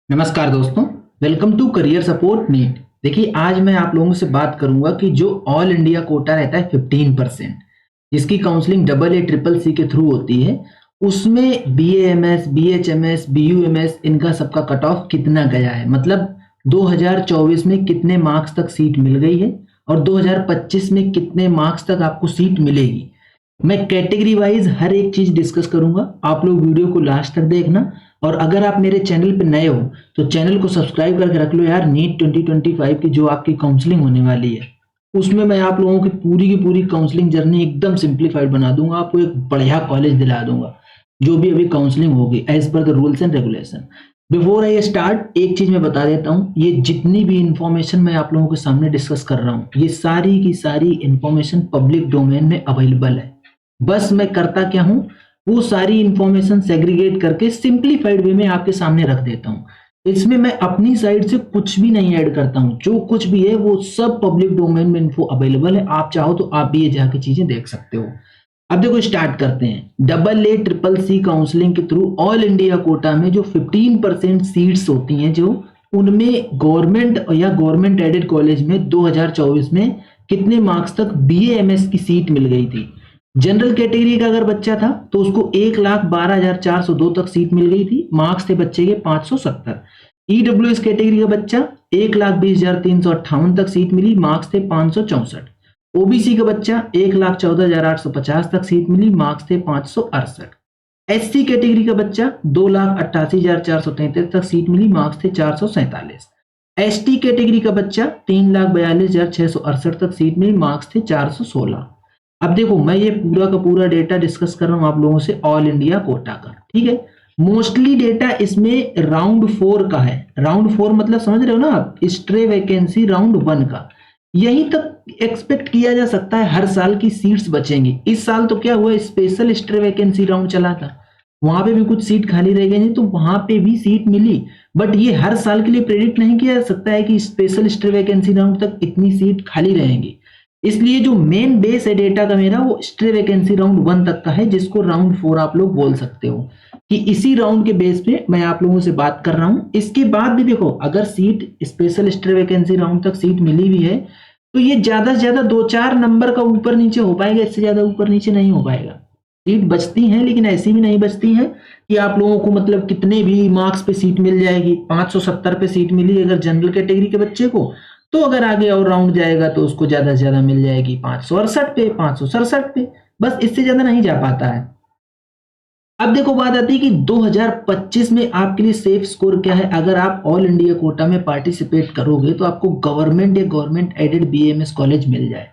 नमस्कार दोस्तों। Welcome to career support NEET. देखिए, आज मैं आप लोगों से बात करूंगा कि जो ऑल इंडिया कोटा रहता है 15%, जिसकी counselling double A triple C के थ्रू होती है, उसमें B M S, B H M S, B U M S, इनका सबका कट ऑफ कितना गया है, मतलब 2024 में कितने मार्क्स तक सीट मिल गई है और 2025 में कितने मार्क्स तक आपको सीट मिलेगी। मैं कैटेगरी वाइज हर एक चीज डिस्कस करूंगा। आप लोग वीडियो को लास्ट तक देखना, और अगर आप मेरे चैनल पे नए हो तो चैनल को सब्सक्राइब करके रख लो यार। नीट 2025 की जो आपकी काउंसलिंग होने वाली है, उसमें मैं आप लोगों की पूरी काउंसलिंग जर्नी एकदम सिंप्लीफाइड बना दूंगा। आपको एक बढ़िया कॉलेज दिला दूंगा जो भी अभी काउंसलिंग होगी as per the rules and regulation. Before I start, एक चीज मैं बता देता हूँ, ये जितनी भी इंफॉर्मेशन मैं आप लोगों के सामने डिस्कस कर रहा हूँ, ये सारी की सारी इंफॉर्मेशन पब्लिक डोमेन में अवेलेबल है। बस मैं करता क्या हूं, वो सारी इंफॉर्मेशन सेग्रीगेट करके सिंप्लीफाइड वे में आपके सामने रख देता हूं। इसमें मैं अपनी साइड से कुछ भी नहीं ऐड करता हूं, जो कुछ भी है वो सब पब्लिक डोमेन में इन्फो अवेलेबल है। आप चाहो तो आप भी ये जाके चीजें देख सकते हो। अब देखो, स्टार्ट करते हैं। Double A triple C counselling के थ्रू ऑल इंडिया कोटा में जो 15% सीट्स होती हैं, जो उनमें गवर्नमेंट या गवर्नमेंट एडेड कॉलेज में 2024 में कितने मार्क्स तक BAMS की सीट मिल गई थी। जनरल कैटेगरी का अगर बच्चा था तो उसको 1,12,402 तक सीट मिल गई थी, मार्क्स थे बच्चे के 570। EWS कैटेगरी का बच्चा 1,20,358 तक सीट मिली, मार्क्स थे 564। ओबीसी का बच्चा 1,14,850 तक सीट मिली, मार्क्स थे 568। SC कैटेगरी का बच्चा 2,88,433 तक सीट मिली, मार्क्स थे 447। ST कैटेगरी का बच्चा 3,42,668 तक सीट मिली, मार्क्स थे 416। अब देखो, मैं ये पूरा का पूरा डेटा डिस्कस कर रहा हूं आप लोगों से ऑल इंडिया कोटा का, ठीक है। मोस्टली डेटा इसमें राउंड 4 का है। राउंड 4 मतलब समझ रहे हो ना आप, स्ट्रे वैकेंसी राउंड 1 का। यहीं तक एक्सपेक्ट किया जा सकता है हर साल की सीट्स बचेंगी। इस साल तो क्या हुआ, स्पेशल स्ट्रे वैकेंसी राउंड चला था, वहां पे भी कुछ सीट खाली रह गई, तो वहां पे भी सीट मिली। बट ये हर साल के लिए प्रेडिक्ट नहीं किया जा सकता है कि स्पेशल स्ट्रे वैकेंसी राउंड तक इतनी सीट खाली रहेंगी। इसलिए जो मेन बेस है डेटा का मेरा, वो स्ट्रे वैकेंसी राउंड 1 तक का है, जिसको राउंड 4 आप लोग बोल सकते हो, कि इसी राउंड के बेस पे मैं आप लोगों से बात कर रहा हूं। इसके बाद भी देखो, अगर seat special stray vacancy round तक सीट मिली भी है, तो ये ज्यादा से ज्यादा 2-4 नंबर का ऊपर नीचे हो पाएगा, इससे ज्यादा ऊपर नीचे नहीं हो पाएगा। सीट बचती हैं, लेकिन ऐसी भी नहीं बचती हैं कि आप लोगों को मतलब कितने भी मार्क्स पे सीट मिल जाएगी। 570 पे सीट मिली अगर जनरल कैटेगरी के बच्चे को, तो अगर आगे और राउंड जाएगा तो उसको ज्यादा से ज्यादा मिल जाएगी 568 पे, 567 पे, बस इससे ज्यादा नहीं जा पाता है। अब देखो, बात आती है कि 2025 में आपके लिए सेफ स्कोर क्या है। अगर आप ऑल इंडिया कोटा में पार्टिसिपेट करोगे तो आपको गवर्नमेंट या गवर्नमेंट एडेड BAMS कॉलेज मिल जाए।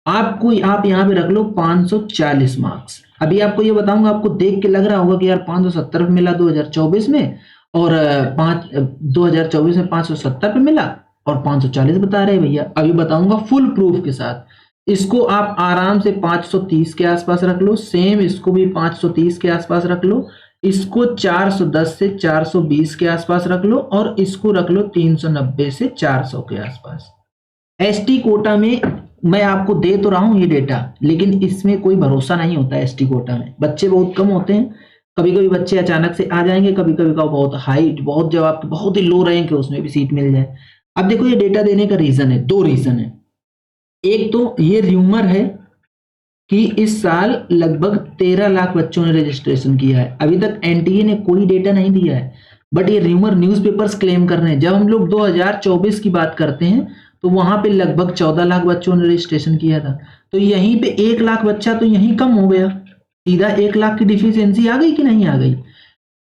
आपको आप यहाँ पे रख लो 540 मार्क्स। अभी आपको ये बताऊंगा, आपको देख के लग रहा होगा कि यार 570 पे मिला 2024 में, और 2024 में 570 पे मिला और 540 बता रहे हैं भैया। अभी बताऊंगा फुल प्रूफ के साथ। इसको आप आराम से 530 के आसपास रख लो, सेम इसको भी 530 के आसपास रख लो, इसको 410 से 420 के आसपास रख लो, और इसको रख लो 390 से 400 के आसपास। ST कोटा में मैं आपको दे तो रहा हूं ये डेटा, लेकिन इसमें कोई भरोसा नहीं होता है। ST कोटा में बच्चे बहुत कम होते हैं, कभी कभी बच्चे अचानक से आ जाएंगे, कभी कभी का बहुत हाई, बहुत जब आपके बहुत ही लो रैंक है उसमें भी सीट मिल जाए। अब देखो, ये डेटा देने का रीजन है, 2 रीजन है। एक तो ये र्यूमर है कि इस साल लगभग 13 लाख बच्चों ने रजिस्ट्रेशन किया है। अभी तक NTA ने कोई डेटा नहीं दिया है, बट ये र्यूमर न्यूज़पेपर्स क्लेम कर रहे हैं। जब हम लोग 2024 की बात करते हैं तो वहां पे लगभग 14 लाख बच्चों ने रजिस्ट्रेशन किया था, तो यहीं पे 1 लाख बच्चा तो यहीं कम हो गया, सीधा 1 लाख की डिफिशियंसी आ गई कि नहीं आ गई।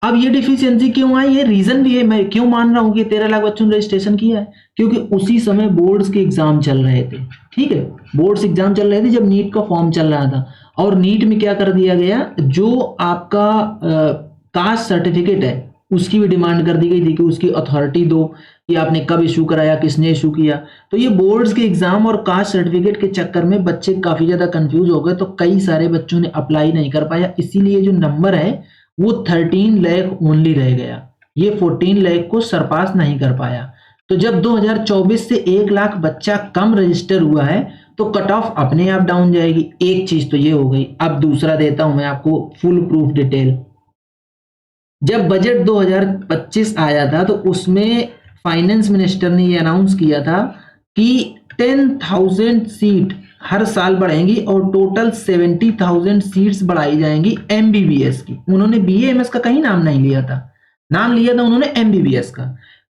अब ये डिफिशियंसी क्यों आई, ये रीजन भी है। मैं क्यों मान रहा हूं कि 13 लाख बच्चों ने रजिस्ट्रेशन किया है, क्योंकि उसी समय बोर्ड्स के एग्जाम चल रहे थे। ठीक है, बोर्ड्स एग्जाम चल रहे थे जब नीट का फॉर्म चल रहा था, और नीट में क्या कर दिया गया, जो आपका कास्ट सर्टिफिकेट है उसकी भी डिमांड कर दी गई थी कि उसकी अथॉरिटी दो, कि आपने कब इशू कराया, किसने इशू किया। तो ये बोर्ड्स के एग्जाम और कास्ट सर्टिफिकेट के चक्कर में बच्चे काफी ज्यादा कंफ्यूज हो गए, तो कई सारे बच्चों ने अप्लाई नहीं कर पाया। इसीलिए जो नंबर है वो 13 लाख ओनली रह गया, ये 14 लाख को सरपास नहीं कर पाया। तो जब 2024 से 1 लाख बच्चा कम रजिस्टर हुआ है तो कट ऑफ अपने आप डाउन जाएगी। एक चीज तो ये हो गई। अब दूसरा देता हूं मैं आपको फुल प्रूफ डिटेल। जब बजट 2025 आया था तो उसमें फाइनेंस मिनिस्टर ने ये अनाउंस किया था कि 10,000 सीट हर साल बढ़ेंगी और टोटल 70,000 सीट्स बढ़ाई जाएंगी एमबीबीएस की। उन्होंने बीएएमएस का कहीं नाम नहीं लिया था, नाम लिया था उन्होंने एमबीबीएस का।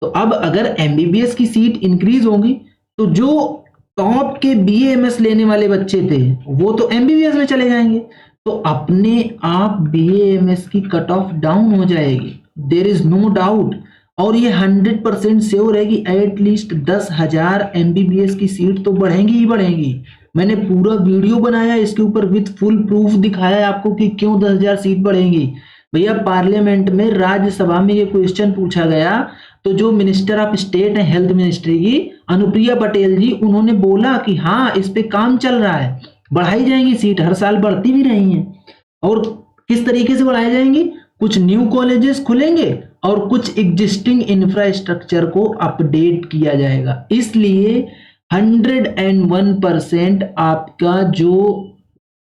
तो अब अगर एमबीबीएस की सीट इंक्रीज होंगी तो जो टॉप के बीएएमएस लेने वाले बच्चे थे वो तो एमबीबीएस में चले जाएंगे, तो अपने आप बीएएमएस की कट ऑफ डाउन हो जाएगी, देर इज नो डाउट। और ये 100% श्योर है कि एटलीस्ट 10,000 एमबीबीएस की सीट तो बढ़ेंगी ही बढ़ेंगी। मैंने पूरा वीडियो बनाया इसके ऊपर विथ फुल प्रूफ दिखाया आपको कि क्यों 10,000 सीट बढ़ेंगी। भैया पार्लियामेंट में राज्यसभा में ये क्वेश्चन पूछा गया तो जो मिनिस्टर ऑफ स्टेट है हेल्थ मिनिस्ट्री की अनुप्रिया पटेल जी, उन्होंने बोला कि हाँ इस पे काम चल रहा है, बढ़ाई जाएंगी सीट, हर साल बढ़ती भी रही हैं। और किस तरीके से बढ़ाई जाएंगी, कुछ न्यू कॉलेजेस खुलेंगे और कुछ एग्जिस्टिंग इंफ्रास्ट्रक्चर को अपडेट किया जाएगा। इसलिए 101% आपका जो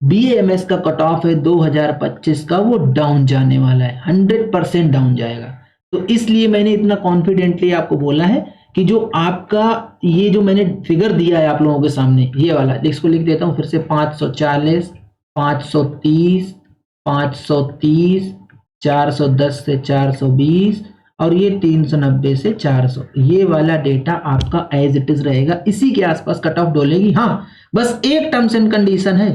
बीएमएस का कट ऑफ है 2025 का वो डाउन जाने वाला है, 100% डाउन जाएगा। तो इसलिए मैंने इतना कॉन्फिडेंटली आपको बोला है कि जो आपका ये जो मैंने फिगर दिया है आप लोगों के सामने ये वाला, इसको लिख देता हूं फिर से, 540, 530, 530, 410 से 420 और ये 390 से 400, ये वाला डेटा आपका एज इट इज रहेगा, इसी के आसपास कट ऑफ डोलेगी। हाँ बस एक टर्म्स एंड कंडीशन है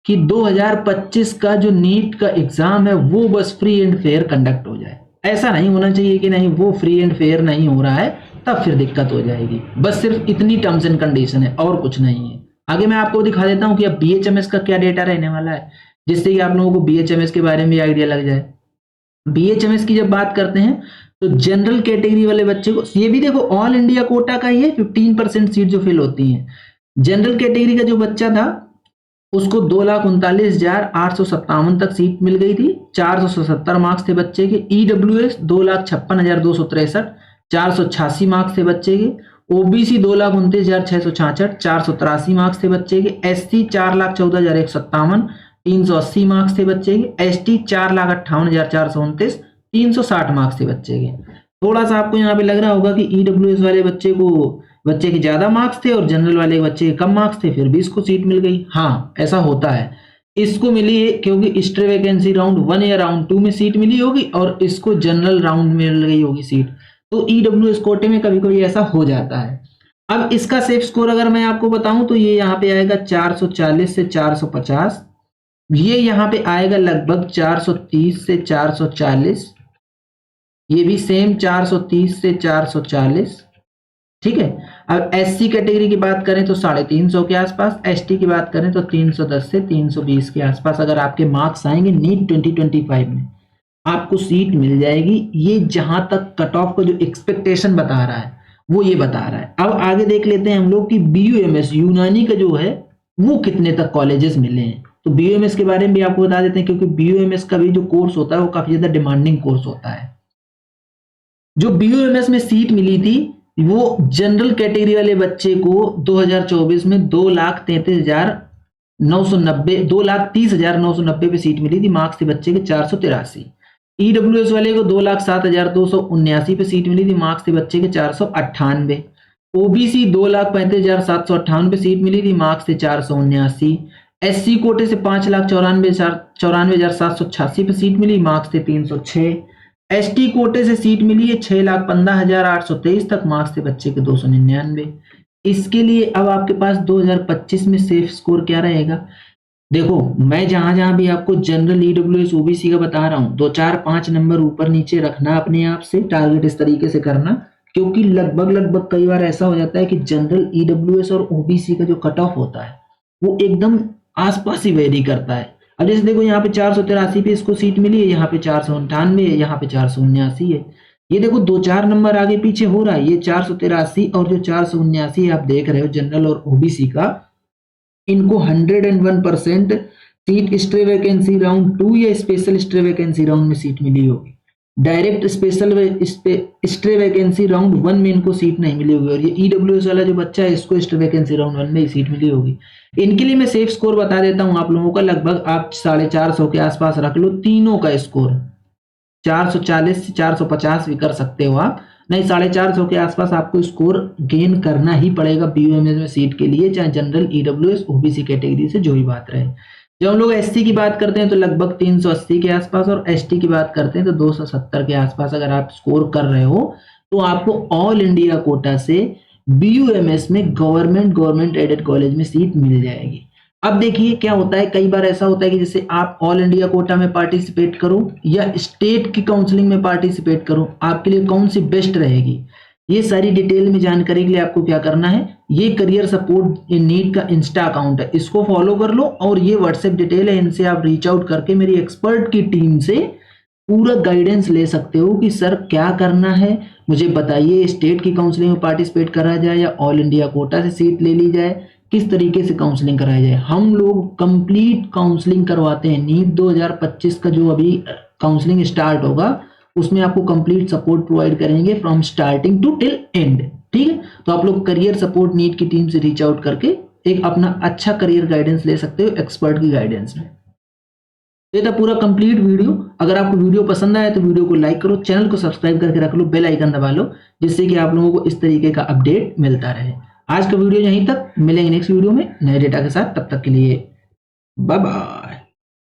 कि 2025 का जो नीट का एग्जाम है वो बस फ्री एंड फेयर कंडक्ट हो जाए। ऐसा नहीं होना चाहिए कि नहीं वो फ्री एंड फेयर नहीं हो रहा है, तब फिर दिक्कत हो जाएगी। बस सिर्फ इतनी टर्म्स एंड कंडीशन है और कुछ नहीं है। आगे मैं आपको दिखा देता हूं कि अब बीएचएमएस का क्या डेटा रहने वाला है, जिससे कि आप लोगों को बीएचएमएस के बारे में आइडिया लग जाए। बीएचएमएस की जब बात करते हैं तो जनरल कैटेगरी वाले बच्चे को, ये भी देखो ऑल इंडिया कोटा का ही है, 15% सीट जो फिल होती है। जनरल कैटेगरी का जो बच्चा था उसको 2,39,857 तक सीट मिल गई थी, 477 मार्क्स थे बच्चे के। ईडब्ल्यूएस 2,56,263, 486 मार्क्स थे बच्चे के। ओबीसी 2,29,666, 483 मार्क्स थे बच्चे के। एससी 4,14,157, 380 मार्क्स थे बच्चे के। एसटी 4,58,429, 360 मार्क्स थे बच्चे के। थोड़ा सा आपको यहाँ पे लग रहा होगा कि ईडब्ल्यूएस वाले बच्चे के ज्यादा मार्क्स थे और जनरल वाले बच्चे के कम मार्क्स थे, फिर भी इसको सीट मिल गई। हाँ ऐसा होता है, इसको मिली है क्योंकि स्ट्रे वैकेंसी राउंड 1 या राउंड 2 में सीट मिली होगी और इसको जनरल राउंड में मिल गई होगी सीट, तो ईडब्ल्यूएस कोटे में कभी कभी ऐसा हो जाता है। अब इसका सेफ स्कोर अगर मैं आपको बताऊं तो ये यहाँ पे आएगा 440 से 450, ये यहाँ पे आएगा लगभग 430 से 440, ये भी सेम 430 से 440, ठीक है। अब एससी कैटेगरी की बात करें तो 350 के आसपास, एसटी की बात करें तो 310 से 320 के आसपास अगर आपके मार्क्स आएंगे नीट 2025 में आपको सीट मिल जाएगी। ये जहां तक कट ऑफ का जो एक्सपेक्टेशन बता रहा है वो ये बता रहा है। अब आगे देख लेते हैं हम लोग कि बीयूएमएस यूनानी का जो है वो कितने तक कॉलेजेस मिले हैं। तो बीयूएमएस के बारे में भी आपको बता देते हैं क्योंकि बीयूएमएस का भी जो कोर्स होता है वो काफी ज्यादा डिमांडिंग कोर्स होता है। जो बीयूएमएस में सीट मिली थी वो जनरल कैटेगरी वाले बच्चे को 2024 में 2,30,990 पे सीट मिली थी, मार्क्स थे बच्चे के 483। ईडब्ल्यूएस वाले को 2,07,279 पे सीट मिली थी, मार्क्स थे बच्चे के 498। ओबीसी 2,35,758 पे सीट मिली थी, मार्क्स थे 479। एससी कोटे से 5,94,786 पे सीट मिली, मार्क्स थे 306। एसटी कोटे से सीट मिली है 6,15,823 तक, मार्क्स थे बच्चे के 299। इसके लिए अब आपके पास 2025 में सेफ स्कोर क्या रहेगा, देखो मैं जहां जहां भी आपको जनरल ईडब्ल्यूएस ओबीसी का बता रहा हूं 2 4 5 नंबर ऊपर नीचे रखना अपने आप से, टारगेट इस तरीके से करना, क्योंकि लगभग कई बार ऐसा हो जाता है कि जनरल ईडब्ल्यूएस और ओबीसी का जो कट ऑफ होता है वो एकदम आसपास ही वेरी करता है। अब जैसे देखो यहाँ पे 483 पे इसको सीट मिली है, यहाँ पे 498 है, यहाँ पे 479 है। ये देखो 2-4 नंबर आगे पीछे हो रहा है, ये 483 और जो 479 आप देख रहे हो जनरल और ओबीसी का, इनको 101% सीट स्ट्रे वैकेंसी राउंड 2 या स्पेशल स्ट्रे वैकेंसी राउंड में सीट मिली होगी। डायरेक्ट स्ट्रे वैकेंसी राउंड 1 में इनको सीट नहीं मिली होगी। और ये ईडब्ल्यूएस वाला जो बच्चा है इसको स्ट्रे वैकेंसी राउंड 1 में ही सीट मिली होगी। इनके लिए मैं सेफ स्कोर बता देता हूं आप लोगों का, लगभग आप 450 के आसपास रख लो तीनों का स्कोर। 440 से 450 भी कर सकते हो आप, नहीं 450 के आसपास आपको स्कोर गेन करना ही पड़ेगा बीयूएमएस में सीट के लिए, चाहे जनरल, ईडब्ल्यूएस, ओबीसी कैटेगरी से जो ही बात रहे। जब हम लोग एससी की बात करते हैं तो लगभग 380 के आसपास, और एसटी की बात करते हैं तो 270 के आसपास अगर आप स्कोर कर रहे हो तो आपको ऑल इंडिया कोटा से बीयूएमएस में गवर्नमेंट एडेड कॉलेज में सीट मिल जाएगी। अब देखिए क्या होता है, कई बार ऐसा होता है कि जैसे आप ऑल इंडिया कोटा में पार्टिसिपेट करो या स्टेट की काउंसलिंग में पार्टिसिपेट करो, आपके लिए कौन सी बेस्ट रहेगी, ये सारी डिटेल में जानकारी के लिए आपको क्या करना है, ये करियर सपोर्ट नीट का इंस्टा अकाउंट है, इसको फॉलो कर लो, और ये व्हाट्सएप डिटेल है, इनसे आप रीच आउट करके मेरी एक्सपर्ट की टीम से पूरा गाइडेंस ले सकते हो कि सर क्या करना है, मुझे बताइए स्टेट की काउंसलिंग में पार्टिसिपेट करा जाए या ऑल इंडिया कोटा से सीट ले ली जाए, किस तरीके से काउंसलिंग कराई जाए। हम लोग कंप्लीट काउंसलिंग करवाते हैं, नीट 2025 का जो अभी काउंसलिंग स्टार्ट होगा उसमें आपको कंप्लीट सपोर्ट प्रोवाइड करेंगे from starting to till end, ठीक है। तो आप लोग करियर सपोर्ट नीट की टीम से रीच आउट करके एक अपना अच्छा करियर गाइडेंस ले सकते हो एक्सपर्ट की गाइडेंस में। ये था पूरा कंप्लीट वीडियो। अगर आपको वीडियो पसंद आया तो वीडियो को लाइक करो, चैनल को सब्सक्राइब करके रख लो, बेल आइकन दबा लो, जिससे कि आप लोगों को इस तरीके का अपडेट मिलता रहे। आज का वीडियो यहीं तक, मिलेंगे नेक्स्ट वीडियो में नए डेटा के साथ, तब तक के लिए बाय बाय।